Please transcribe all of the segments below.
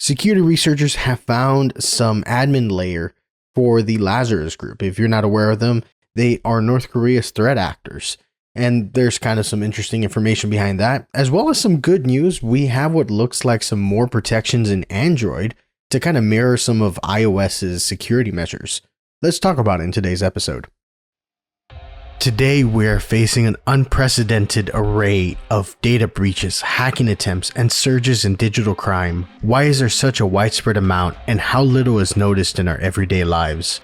Security researchers have found some admin layer for the Lazarus Group. If you're not aware of them, they are North Korea's threat actors. And there's kind of some interesting information behind that, as well as some good news. We have what looks like some more protections in Android to kind of mirror some of iOS's security measures. Let's talk about it in today's episode. Today, we're facing an unprecedented array of data breaches, hacking attempts, and surges in digital crime. Why is there such a widespread amount, and how little is noticed in our everyday lives?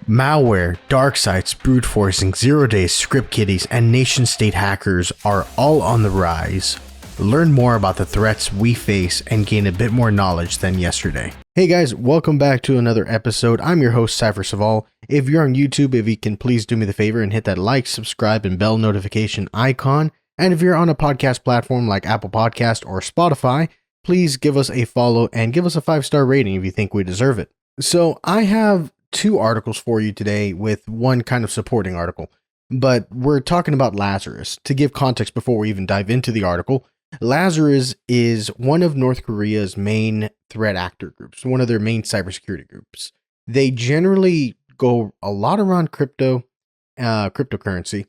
Malware, dark sites, brute forcing, zero-day script kiddies, and nation-state hackers are all on the rise. Learn more about the threats we face and gain a bit more knowledge than yesterday. Hey guys, welcome back to another episode. I'm your host, Cybersecurity. If you're on YouTube, if you can please do me the favor and hit that like, subscribe, and bell notification icon. And if you're on a podcast platform like Apple Podcast or Spotify, please give us a follow and give us a 5-star rating if you think we deserve it. So I have two articles for you today with one kind of supporting article, but we're talking about Lazarus. To give context before we even dive into the article, Lazarus is one of North Korea's main threat actor groups, one of their main cybersecurity groups. They generally go a lot around cryptocurrency,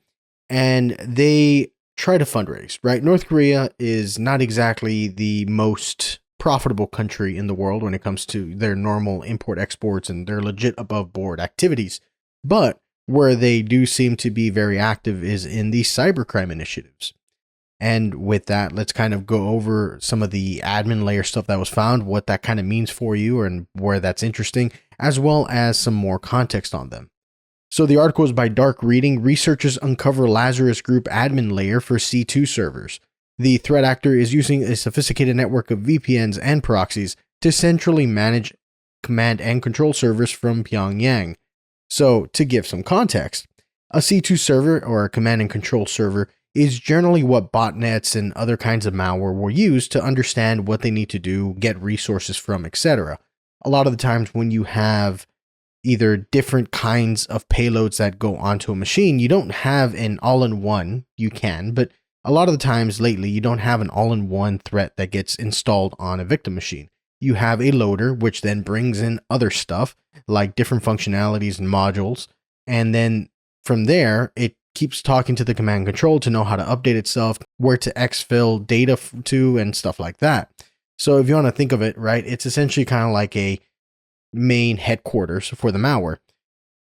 and they try to fundraise, right? North Korea is not exactly the most profitable country in the world when it comes to their normal import exports and their legit above board activities. But where they do seem to be very active is in the cybercrime initiatives. And with that, let's kind of go over some of the admin layer stuff that was found, what that kind of means for you and where that's interesting, as well as some more context on them. So the article is by Dark Reading. Researchers uncover Lazarus Group admin layer for C2 servers. The threat actor is using a sophisticated network of VPNs and proxies to centrally manage command and control servers from Pyongyang. So to give some context, a C2 server or a command and control server is generally what botnets and other kinds of malware will use to understand what they need to do, get resources from, etc. A lot of the times when you have either different kinds of payloads that go onto a machine, you don't have an all-in-one. You can, but a lot of the times lately, you don't have an all-in-one threat that gets installed on a victim machine. You have a loader, which then brings in other stuff like different functionalities and modules. And then from there, it keeps talking to the command and control to know how to update itself, where to exfil data to, and stuff like that. So if you want to think of it, right, it's essentially kind of like a main headquarters for the malware.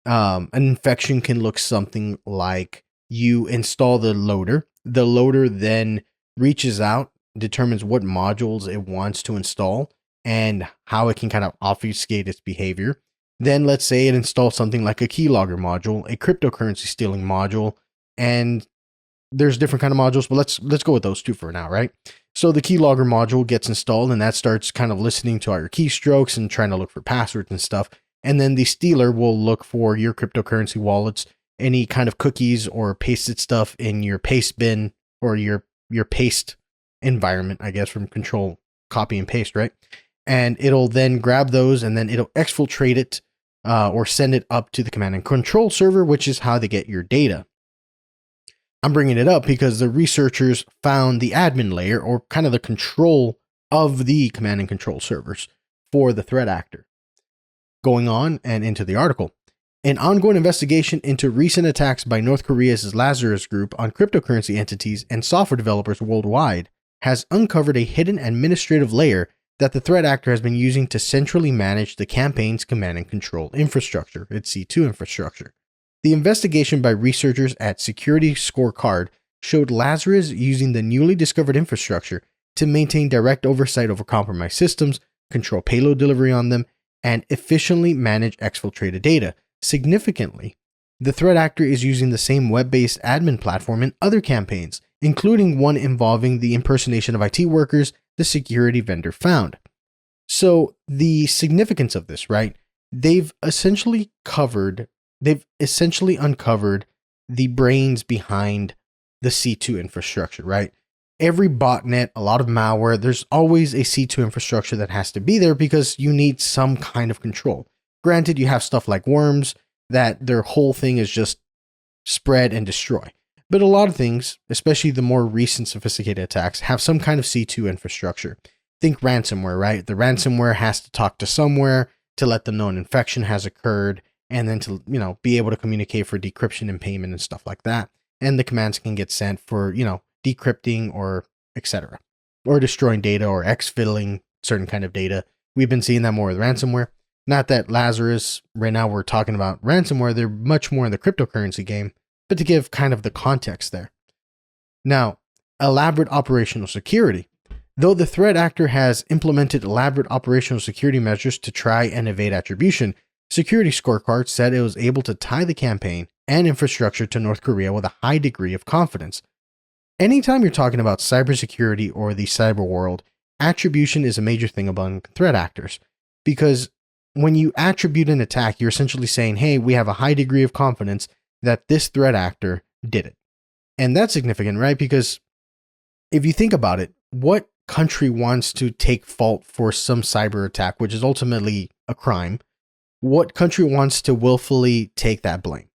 An infection can look something like you install the loader. The loader then reaches out, determines what modules it wants to install, and how it can kind of obfuscate its behavior. Then let's say it installs something like a keylogger module, a cryptocurrency stealing module, and there's different kind of modules, but let's go with those two for now, right? So the keylogger module gets installed, and that starts kind of listening to all your keystrokes and trying to look for passwords and stuff. And then the stealer will look for your cryptocurrency wallets, any kind of cookies or pasted stuff in your paste bin or your paste environment, I guess, from control, copy and paste, right? And it'll then grab those and then it'll exfiltrate it or send it up to the command and control server, which is how they get your data. I'm bringing it up because the researchers found the admin layer, or kind of the control of the command and control servers for the threat actor. Going on and into the article. An ongoing investigation into recent attacks by North Korea's Lazarus Group on cryptocurrency entities and software developers worldwide has uncovered a hidden administrative layer that the threat actor has been using to centrally manage the campaign's command and control infrastructure, its C2 infrastructure. The investigation by researchers at Security Scorecard showed Lazarus using the newly discovered infrastructure to maintain direct oversight over compromised systems, control payload delivery on them, and efficiently manage exfiltrated data. Significantly, the threat actor is using the same web-based admin platform in other campaigns, including one involving the impersonation of IT workers the security vendor found. So the significance of this, right? They've essentially uncovered the brains behind the C2 infrastructure, right? Every botnet, a lot of malware, there's always a C2 infrastructure that has to be there because you need some kind of control. Granted, you have stuff like worms that their whole thing is just spread and destroy. But a lot of things, especially the more recent sophisticated attacks, have some kind of C2 infrastructure. think ransomware, right? The ransomware has to talk to somewhere to let them know an infection has occurred, and then to, be able to communicate for decryption and payment and stuff like that. And the commands can get sent for, decrypting or etc. or destroying data or exfilling certain kind of data. We've been seeing that more with ransomware. Not that Lazarus, right now we're talking about ransomware, they're much more in the cryptocurrency game, but to give kind of the context there. Now, elaborate operational security. Though the threat actor has implemented elaborate operational security measures to try and evade attribution, Security Scorecard said it was able to tie the campaign and infrastructure to North Korea with a high degree of confidence. Anytime you're talking about cybersecurity or the cyber world, attribution is a major thing among threat actors, because when you attribute an attack, you're essentially saying, hey, we have a high degree of confidence that this threat actor did it. And that's significant, right? Because if you think about it, what country wants to take fault for some cyber attack, which is ultimately a crime? What country wants to willfully take that blame?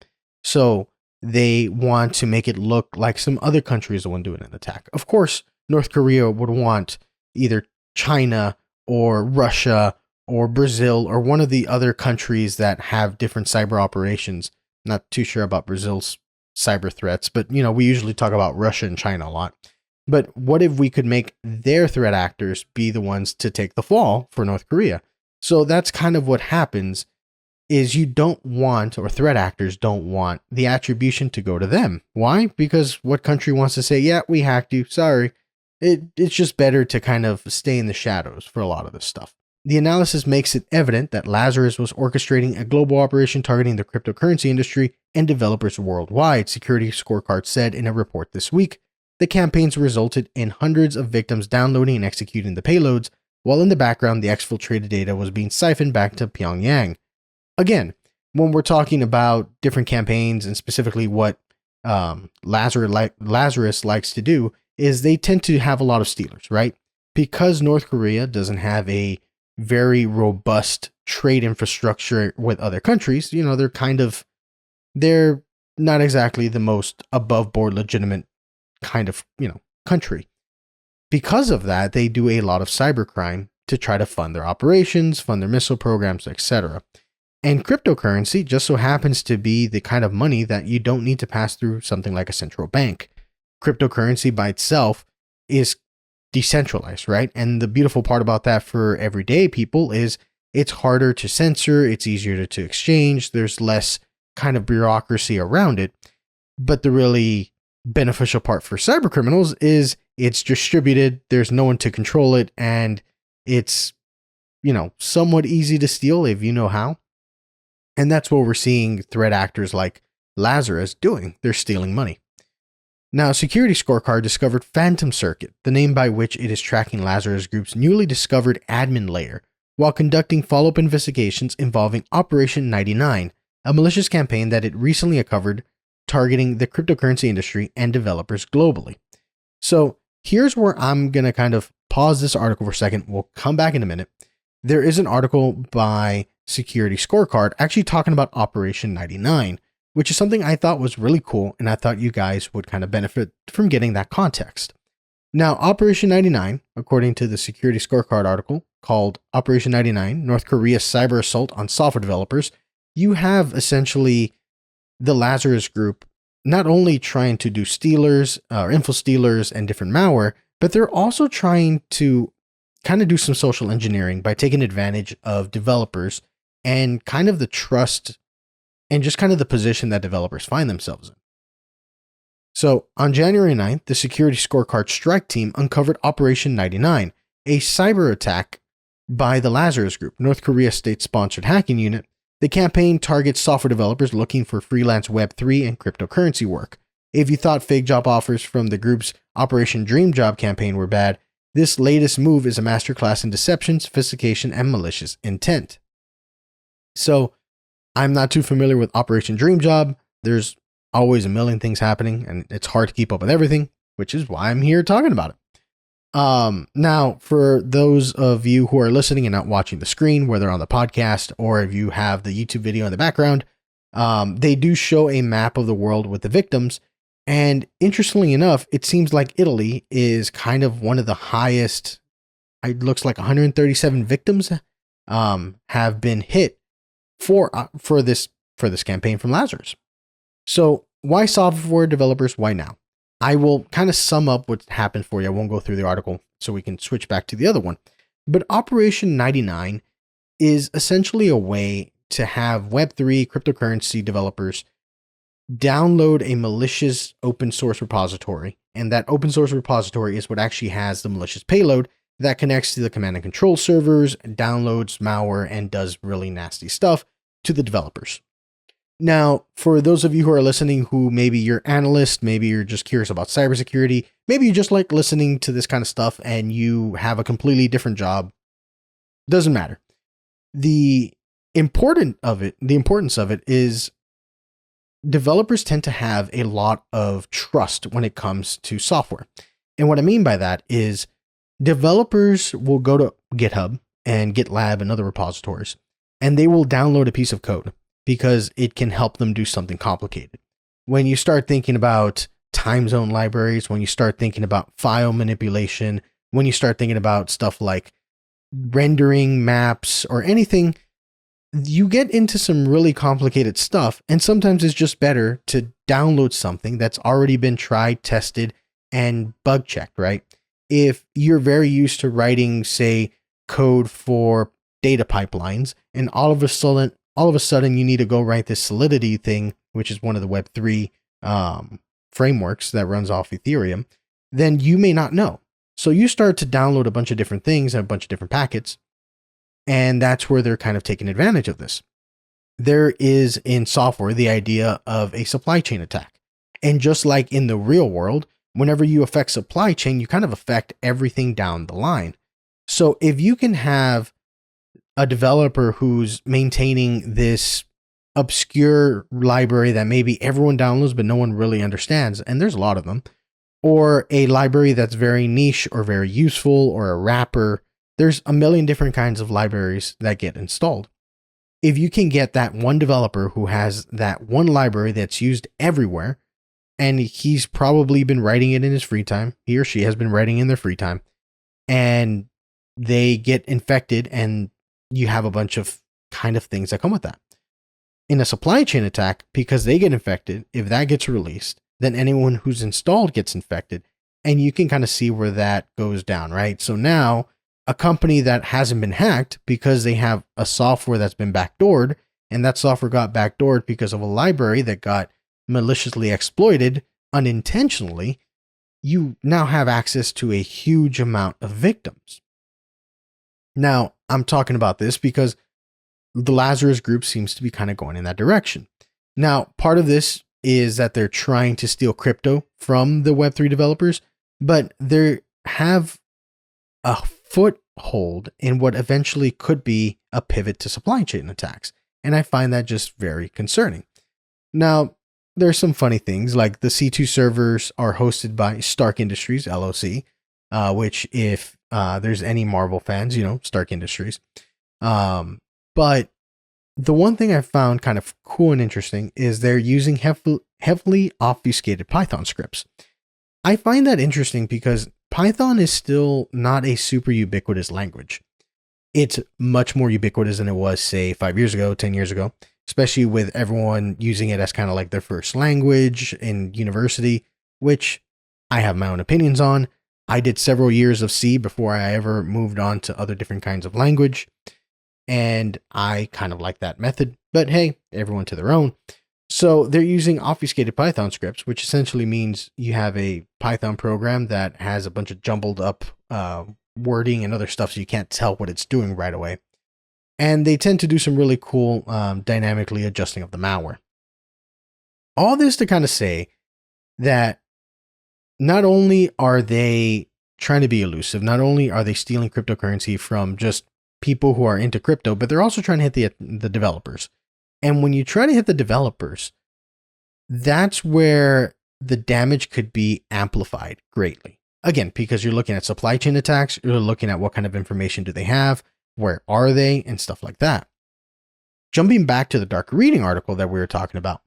So they want to make it look like some other country is the one doing an attack. Of course, North Korea would want either China or Russia or Brazil or one of the other countries that have different cyber operations. Not too sure about Brazil's cyber threats, but we usually talk about Russia and China a lot. But what if we could make their threat actors be the ones to take the fall for North Korea? So that's kind of what happens, is you don't want, or threat actors don't want, the attribution to go to them. Why? Because what country wants to say, yeah, we hacked you, sorry. It's just better to kind of stay in the shadows for a lot of this stuff. The analysis makes it evident that Lazarus was orchestrating a global operation targeting the cryptocurrency industry and developers worldwide, Security Scorecard said in a report this week. The campaigns resulted in hundreds of victims downloading and executing the payloads, while in the background the exfiltrated data was being siphoned back to Pyongyang. Again, when we're talking about different campaigns and specifically what Lazarus likes to do, is they tend to have a lot of stealers, right? Because North Korea doesn't have a very robust trade infrastructure with other countries, they're not exactly the most above board legitimate kind of, country. Because of that, they do a lot of cybercrime to try to fund their operations, fund their missile programs, etc. And cryptocurrency just so happens to be the kind of money that you don't need to pass through something like a central bank. Cryptocurrency by itself is decentralized, right? And the beautiful part about that for everyday people is it's harder to censor, it's easier to exchange, there's less kind of bureaucracy around it. But the really beneficial part for cyber criminals is it's distributed, there's no one to control it, and it's, somewhat easy to steal if you know how. And that's what we're seeing threat actors like Lazarus doing. They're stealing money. Now, Security Scorecard discovered Phantom Circuit, the name by which it is tracking Lazarus Group's newly discovered admin layer, while conducting follow-up investigations involving Operation 99, a malicious campaign that it recently uncovered targeting the cryptocurrency industry and developers globally. So here's where I'm going to kind of pause this article for a second. We'll come back in a minute. There is an article by Security Scorecard actually talking about Operation 99, which is something I thought was really cool, and I thought you guys would kind of benefit from getting that context. Now, Operation 99, according to the Security Scorecard article called Operation 99, North Korea's Cyber Assault on Software Developers, you have essentially the Lazarus Group not only trying to do stealers, or info stealers and different malware, but they're also trying to kind of do some social engineering by taking advantage of developers and kind of the trust and just kind of the position that developers find themselves in. So on January 9th, the Security Scorecard Strike Team uncovered Operation 99, a cyber attack by the Lazarus Group, North Korea's state-sponsored hacking unit. The campaign targets software developers looking for freelance Web3 and cryptocurrency work. If you thought fake job offers from the group's Operation Dream Job campaign were bad, this latest move is a masterclass in deception, sophistication, and malicious intent. So, I'm not too familiar with Operation Dream Job. There's always a million things happening, and it's hard to keep up with everything, which is why I'm here talking about it. Now, for those of you who are listening and not watching the screen, whether on the podcast or if you have the YouTube video in the background, they do show a map of the world with the victims. And interestingly enough, it seems like Italy is kind of one of the highest it looks like 137 victims have been hit for this campaign from Lazarus. So why software developers? Why now? I will kind of sum up what happened for you. I won't go through the article so we can switch back to the other one. But Operation 99 is essentially a way to have Web3 cryptocurrency developers download a malicious open source repository. And that open source repository is what actually has the malicious payload that connects to the command and control servers, downloads malware, and does really nasty stuff to the developers. Now, for those of you who are listening who maybe you're analysts, maybe you're just curious about cybersecurity, maybe you just like listening to this kind of stuff and you have a completely different job, doesn't matter. The importance of it is developers tend to have a lot of trust when it comes to software. And what I mean by that is developers will go to GitHub and GitLab and other repositories, and they will download a piece of code because it can help them do something complicated. When you start thinking about time zone libraries, when you start thinking about file manipulation, when you start thinking about stuff like rendering maps or anything, you get into some really complicated stuff. And sometimes it's just better to download something that's already been tried, tested, and bug checked, right? If you're very used to writing, say, code for data pipelines, and all of a sudden you need to go write this Solidity thing, which is one of the Web3 frameworks that runs off Ethereum, then you may not know. So you start to download a bunch of different things and a bunch of different packets, and that's where they're kind of taking advantage of this. There is in software the idea of a supply chain attack. And just like in the real world, whenever you affect supply chain, you kind of affect everything down the line. So if you can have a developer who's maintaining this obscure library that maybe everyone downloads but no one really understands, and there's a lot of them, or a library that's very niche or very useful, or a wrapper, there's a million different kinds of libraries that get installed. If you can get that one developer who has that one library that's used everywhere, and he's probably been writing it in his free time, he or she has been writing in their free time, and they get infected, and you have a bunch of kind of things that come with that. In a supply chain attack, because they get infected, if that gets released, then anyone who's installed gets infected, and you can kind of see where that goes down, right? So now a company that hasn't been hacked because they have a software that's been backdoored, and that software got backdoored because of a library that got maliciously exploited unintentionally, you now have access to a huge amount of victims. Now, I'm talking about this because the Lazarus Group seems to be kind of going in that direction. Now, part of this is that they're trying to steal crypto from the Web3 developers, but they have a foothold in what eventually could be a pivot to supply chain attacks. And I find that just very concerning. Now, there's some funny things, like the C2 servers are hosted by Stark Industries, LLC, which if there's any Marvel fans, Stark Industries. But the one thing I found kind of cool and interesting is they're using heavily obfuscated Python scripts. I find that interesting because Python is still not a super ubiquitous language. It's much more ubiquitous than it was, say, 5 years ago, 10 years ago, especially with everyone using it as kind of like their first language in university, which I have my own opinions on. I did several years of C before I ever moved on to other different kinds of language, and I kind of like that method, but hey, everyone to their own. So they're using obfuscated Python scripts, which essentially means you have a Python program that has a bunch of jumbled up wording and other stuff, so you can't tell what it's doing right away. And they tend to do some really cool dynamically adjusting of the malware. All this to kind of say that not only are they trying to be elusive, not only are they stealing cryptocurrency from just people who are into crypto, but they're also trying to hit the developers. And when you try to hit the developers, that's where the damage could be amplified greatly. Again, because you're looking at supply chain attacks, you're looking at what kind of information do they have, where are they, and stuff like that. Jumping back to the dark reading article that we were talking about,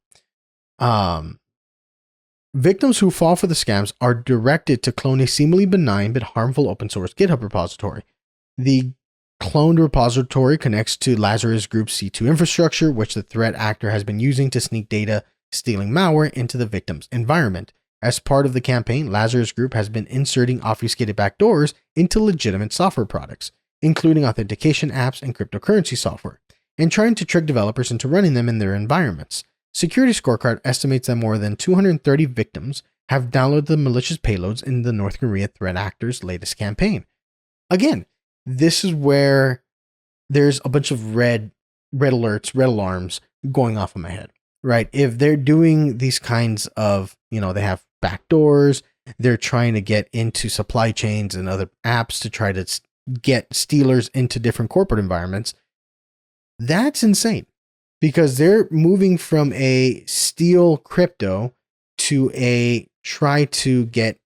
victims who fall for the scams are directed to clone a seemingly benign but harmful open source GitHub repository. The cloned repository connects to Lazarus Group's C2 infrastructure, which the threat actor has been using to sneak data stealing malware into the victim's environment. As part of the campaign, Lazarus Group has been inserting obfuscated backdoors into legitimate software products, including authentication apps and cryptocurrency software, and trying to trick developers into running them in their environments. Security Scorecard estimates that more than 230 victims have downloaded the malicious payloads in the North Korea threat actor's latest campaign. Again, this is where there's a bunch of red alerts, red alarms going off in my head, right? If they're doing these kinds of, they have backdoors, they're trying to get into supply chains and other apps to try to get stealers into different corporate environments, that's insane, because they're moving from a steal crypto to a try to get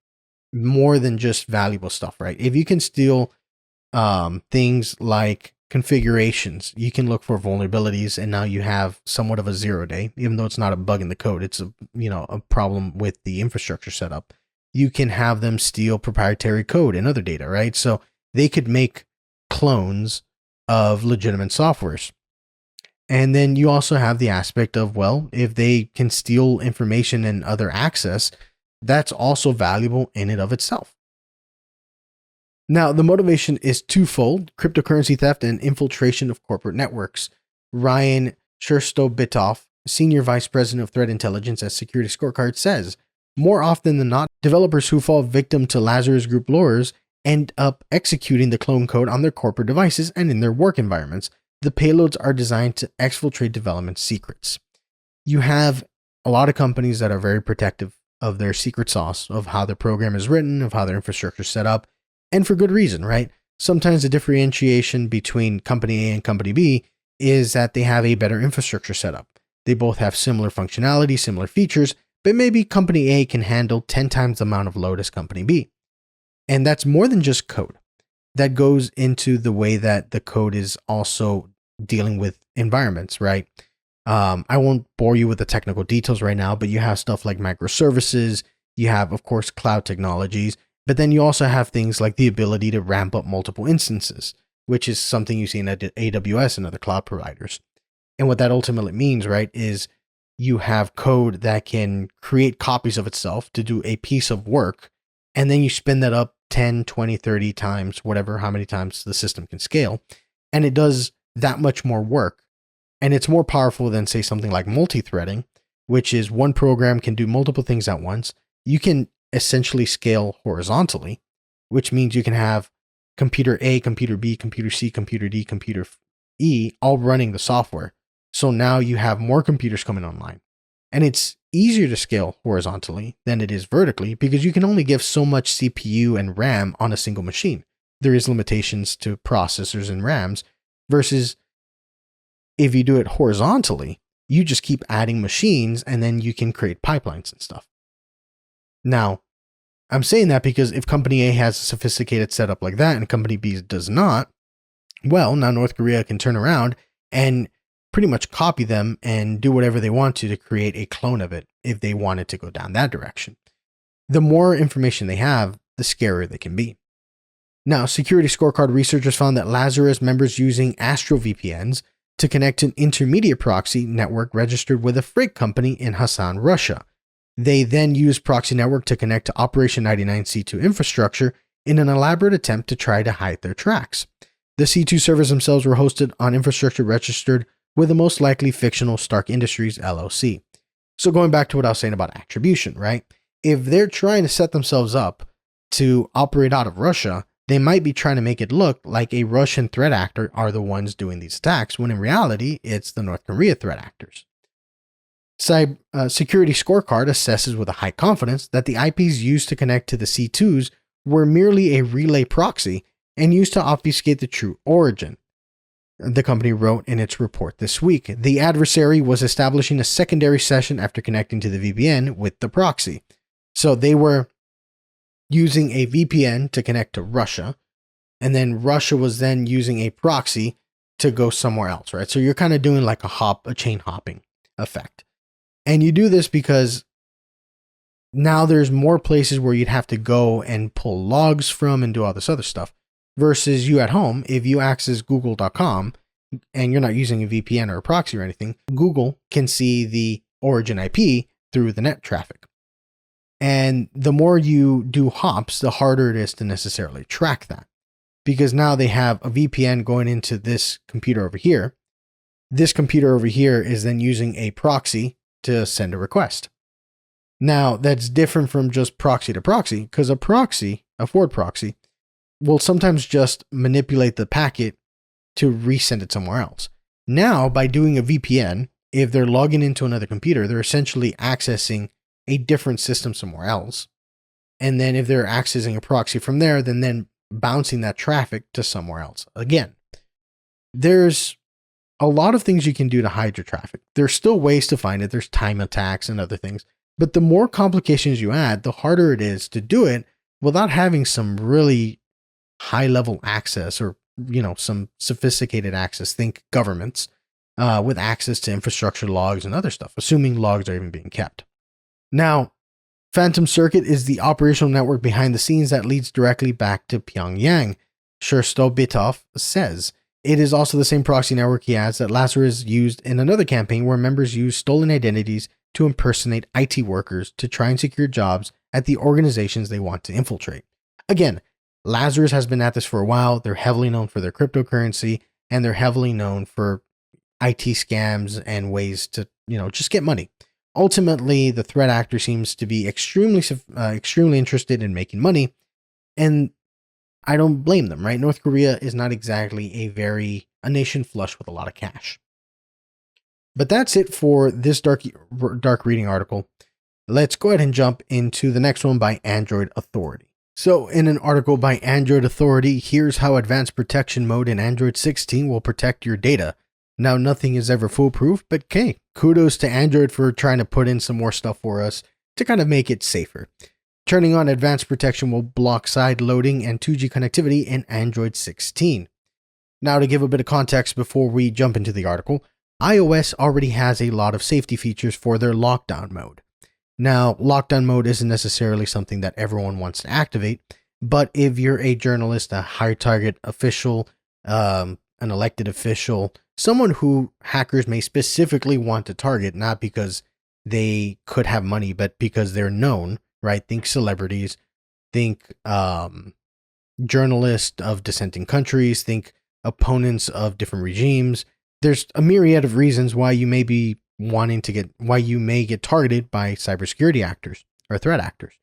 more than just valuable stuff, right? If you can steal things like configurations, you can look for vulnerabilities, and now you have somewhat of a 0 day, even though it's not a bug in the code, it's a problem with the infrastructure setup. You can have them steal proprietary code and other data, right? So they could make clones of legitimate softwares. And then you also have the aspect of, well, if they can steal information and other access, that's also valuable in and of itself. Now, the motivation is twofold: cryptocurrency theft and infiltration of corporate networks. Ryan Sherstobitoff, Senior Vice President of Threat Intelligence at Security Scorecard, says, more often than not, developers who fall victim to Lazarus Group lures end up executing the clone code on their corporate devices and in their work environments. The payloads are designed to exfiltrate development secrets. You have a lot of companies that are very protective of their secret sauce, of how their program is written, of how their infrastructure is set up, and for good reason, right? Sometimes the differentiation between company A and company B is that they have a better infrastructure setup. They both have similar functionality, similar features, but maybe company A can handle 10 times the amount of load as company B. And that's more than just code. That goes into the way that the code is also dealing with environments, right? I won't bore you with the technical details right now, but you have stuff like microservices, you have, of course, cloud technologies, but then you also have things like the ability to ramp up multiple instances, which is something you see in AWS and other cloud providers. And what that ultimately means, right, is you have code that can create copies of itself to do a piece of work, and then you spin that up 10, 20, 30 times, whatever, how many times the system can scale, and it does that much more work. And it's more powerful than, say, something like multi-threading, which is one program can do multiple things at once. You can essentially scale horizontally, which means you can have computer A, computer B, computer C, computer D, computer E, all running the software. So now you have more computers coming online. And it's easier to scale horizontally than it is vertically, because you can only give so much CPU and RAM on a single machine. There is limitations to processors and RAMs, versus if you do it horizontally, you just keep adding machines and then you can create pipelines and stuff. Now, I'm saying that because if company A has a sophisticated setup like that and company B does not, well, now North Korea can turn around and pretty much copy them and do whatever they want to create a clone of it if they wanted to go down that direction. The more information they have, the scarier they can be. Now, Security Scorecard researchers found that Lazarus members using Astro VPNs to connect to an intermediate proxy network registered with a freight company in Hassan, Russia. They then used proxy network to connect to Operation 99 C2 infrastructure in an elaborate attempt to try to hide their tracks. The C2 servers themselves were hosted on infrastructure registered with the most likely fictional Stark Industries LLC. So going back to what I was saying about attribution, right? If they're trying to set themselves up to operate out of Russia, they might be trying to make it look like a Russian threat actor are the ones doing these attacks, when in reality, it's the North Korea threat actors. Security Scorecard assesses with a high confidence that the IPs used to connect to the C2s were merely a relay proxy and used to obfuscate the true origin. The company wrote in its report this week, the adversary was establishing a secondary session after connecting to the VPN with the proxy. So they were using a VPN to connect to Russia, and then Russia was then using a proxy to go somewhere else, right? So you're kind of doing like a chain hopping effect. And you do this because now there's more places where you'd have to go and pull logs from and do all this other stuff. Versus you at home, if you access google.com and you're not using a VPN or a proxy or anything, Google can see the origin IP through the net traffic. And the more you do hops, the harder it is to necessarily track that. Because now they have a VPN going into this computer over here. This computer over here is then using a proxy to send a request. Now, that's different from just proxy to proxy, because a proxy, a forward proxy, will sometimes just manipulate the packet to resend it somewhere else. Now, by doing a VPN, if they're logging into another computer, they're essentially accessing a different system somewhere else. And then if they're accessing a proxy from there, then bouncing that traffic to somewhere else. Again, there's a lot of things you can do to hide your traffic. There's still ways to find it. There's time attacks and other things. But the more complications you add, the harder it is to do it without having some really high-level access or, some sophisticated access. Think governments with access to infrastructure logs and other stuff, assuming logs are even being kept. Now, Phantom Circuit is the operational network behind the scenes that leads directly back to Pyongyang, Shurstobitov says. It is also the same proxy network, he adds, that Lazarus used in another campaign where members used stolen identities to impersonate IT workers to try and secure jobs at the organizations they want to infiltrate. Again, Lazarus has been at this for a while. They're heavily known for their cryptocurrency, and they're heavily known for IT scams and ways to, just get money. Ultimately, the threat actor seems to be extremely interested in making money, and I don't blame them, right? North Korea is not exactly a nation flush with a lot of cash. But that's it for this dark reading article. Let's go ahead and jump into the next one by Android Authority. So in an article by Android Authority, here's how advanced protection mode in Android 16 will protect your data. Now, nothing is ever foolproof, but hey, kudos to Android for trying to put in some more stuff for us to kind of make it safer. Turning on advanced protection will block side loading and 2G connectivity in Android 16. Now, to give a bit of context before we jump into the article, iOS already has a lot of safety features for their lockdown mode. Now, lockdown mode isn't necessarily something that everyone wants to activate, but if you're a journalist, a high target official, an elected official, someone who hackers may specifically want to target, not because they could have money, but because they're known, right? Think celebrities, think journalists of dissenting countries, think opponents of different regimes. There's a myriad of reasons why you may get targeted by cybersecurity actors or threat actors.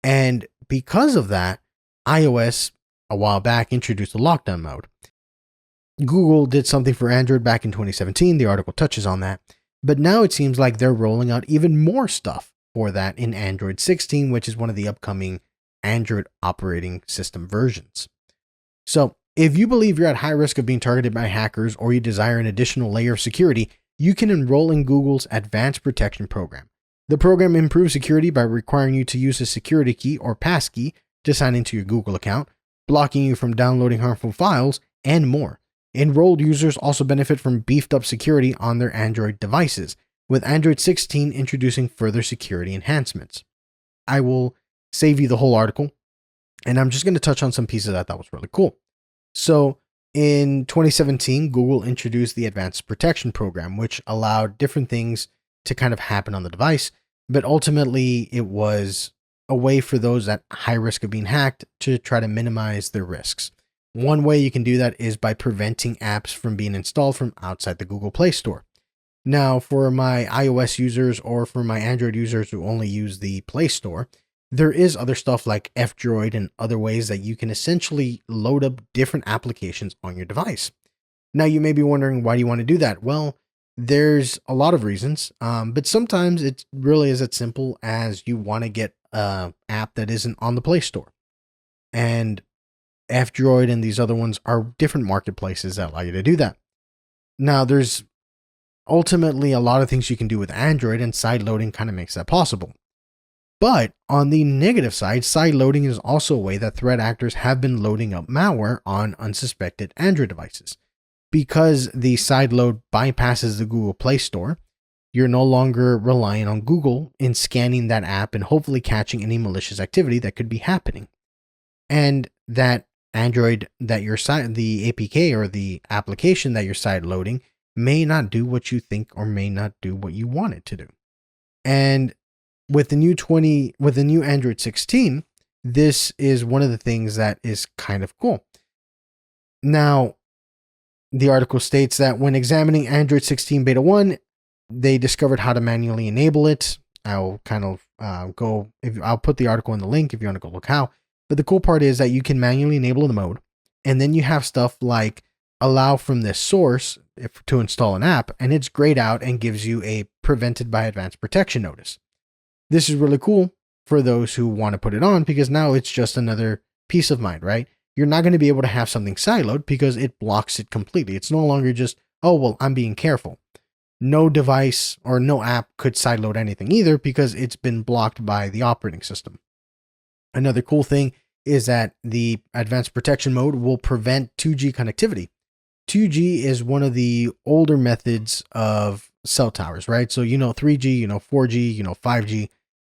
And because of that, iOS a while back introduced a lockdown mode. Google did something for Android back in 2017. The article touches on that. But now it seems like they're rolling out even more stuff for that in Android 16, which is one of the upcoming Android operating system versions. So if you believe you're at high risk of being targeted by hackers or you desire an additional layer of security, you can enroll in Google's Advanced Protection Program. The program improves security by requiring you to use a security key or passkey to sign into your Google account, blocking you from downloading harmful files, and more. Enrolled users also benefit from beefed up security on their Android devices, with Android 16 introducing further security enhancements. I will save you the whole article, and I'm just going to touch on some pieces that I thought was really cool. So, in 2017, Google introduced the Advanced Protection Program, which allowed different things to kind of happen on the device, but ultimately it was a way for those at high risk of being hacked to try to minimize their risks. One way you can do that is by preventing apps from being installed from outside the Google Play Store. Now, for my iOS users or for my Android users who only use the Play Store, there is other stuff like F-Droid and other ways that you can essentially load up different applications on your device. Now, you may be wondering, why do you want to do that? Well, there's a lot of reasons, but sometimes it really is as simple as you want to get an app that isn't on the Play Store. And F-Droid and these other ones are different marketplaces that allow you to do that. Now, there's ultimately a lot of things you can do with Android, and sideloading kind of makes that possible. But on the negative side, sideloading is also a way that threat actors have been loading up malware on unsuspected Android devices. Because the sideload bypasses the Google Play Store, you're no longer relying on Google in scanning that app and hopefully catching any malicious activity that could be happening. And that Android that your site, the APK or the application that you're side loading may not do what you think or may not do what you want it to do. And with the new Android 16, this is one of the things that is kind of cool. Now, the article states that when examining Android 16 Beta 1, they discovered how to manually enable it. I'll kind of I'll put the article in the link if you want to go look how. But the cool part is that you can manually enable the mode, and then you have stuff like allow from this source to install an app, and it's grayed out and gives you a prevented by advanced protection notice. This is really cool for those who want to put it on because now it's just another peace of mind, right? You're not going to be able to have something sideload because it blocks it completely. It's no longer just, oh, well, I'm being careful. No device or no app could sideload anything either because it's been blocked by the operating system. Another cool thing is that the advanced protection mode will prevent 2G connectivity. 2G is one of the older methods of cell towers, right? So 3G, 4G, 5G.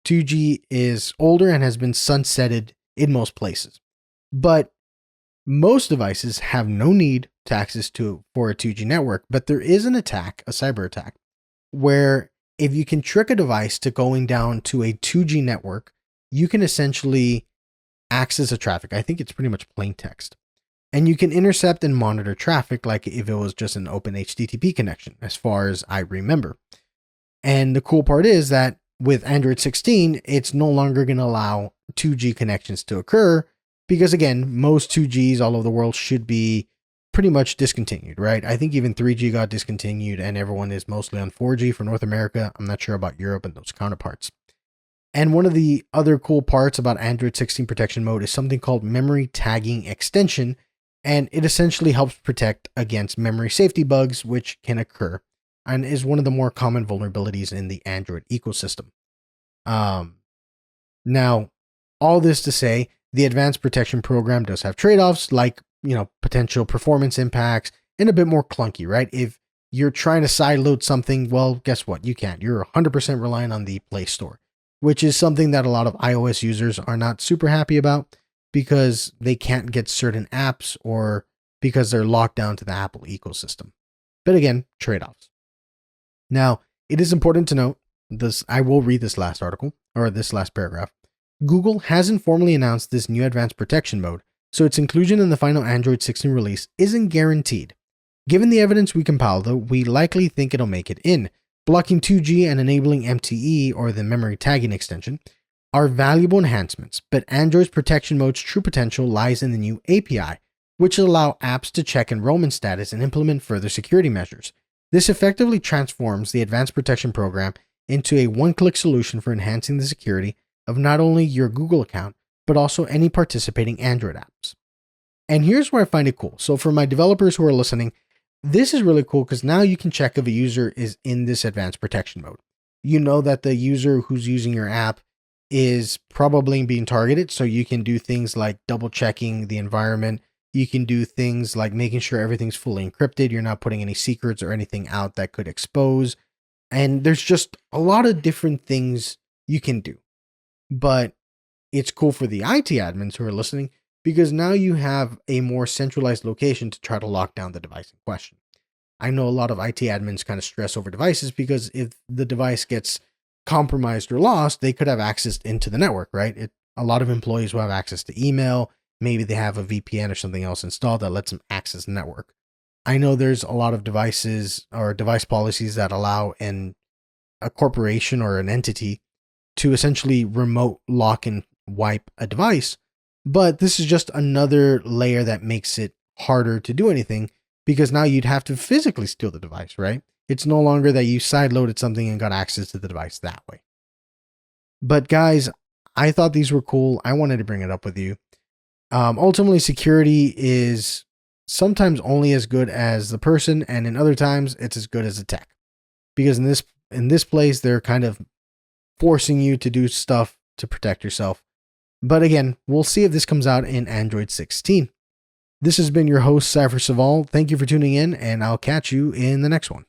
2G is older and has been sunsetted in most places. But most devices have no need to access for a 2G network, but there is an attack, a cyber attack, where if you can trick a device to going down to a 2G network, you can essentially access the traffic. I think it's pretty much plain text. And you can intercept and monitor traffic like if it was just an open HTTP connection, as far as I remember. And the cool part is that with Android 16, it's no longer going to allow 2G connections to occur because, again, most 2Gs all over the world should be pretty much discontinued, right? I think even 3G got discontinued and everyone is mostly on 4G for North America. I'm not sure about Europe and those counterparts. And one of the other cool parts about Android 16 protection mode is something called memory tagging extension, and it essentially helps protect against memory safety bugs, which can occur and is one of the more common vulnerabilities in the Android ecosystem. Now, all this to say, the advanced protection program does have trade-offs like, potential performance impacts and a bit more clunky, right? If you're trying to sideload something, well, guess what? You can't. You're 100% relying on the Play Store, which is something that a lot of iOS users are not super happy about because they can't get certain apps or because they're locked down to the Apple ecosystem. But again, trade-offs. Now, it is important to note this. I will read this last article or this last paragraph. Google hasn't formally announced this new advanced protection mode, so its inclusion in the final Android 16 release isn't guaranteed. Given the evidence we compiled, though, we likely think it'll make it in. Blocking 2G and enabling MTE, or the memory tagging extension, are valuable enhancements, but Android's protection mode's true potential lies in the new API, which will allow apps to check enrollment status and implement further security measures. This effectively transforms the advanced protection program into a one-click solution for enhancing the security of not only your Google account, but also any participating Android apps. And here's where I find it cool. So for my developers who are listening, this is really cool because now you can check if a user is in this advanced protection mode. You know that the user who's using your app is probably being targeted, so you can do things like double checking the environment. You can do things like making sure everything's fully encrypted. You're not putting any secrets or anything out that could expose. And there's just a lot of different things you can do. But it's cool for the IT admins who are listening because now you have a more centralized location to try to lock down the device in question. I know a lot of IT admins kind of stress over devices because if the device gets compromised or lost, they could have access into the network, right? A lot of employees will have access to email. Maybe they have a VPN or something else installed that lets them access the network. I know there's a lot of devices or device policies that allow a corporation or an entity to essentially remote lock and wipe a device, but this is just another layer that makes it harder to do anything because now you'd have to physically steal the device, right? It's no longer that you sideloaded something and got access to the device that way. But guys, I thought these were cool. I wanted to bring it up with you. Ultimately, security is sometimes only as good as the person, and in other times, it's as good as the tech. Because in this place, they're kind of forcing you to do stuff to protect yourself. But again, we'll see if this comes out in Android 16. This has been your host, Cypher Saval. Thank you for tuning in, and I'll catch you in the next one.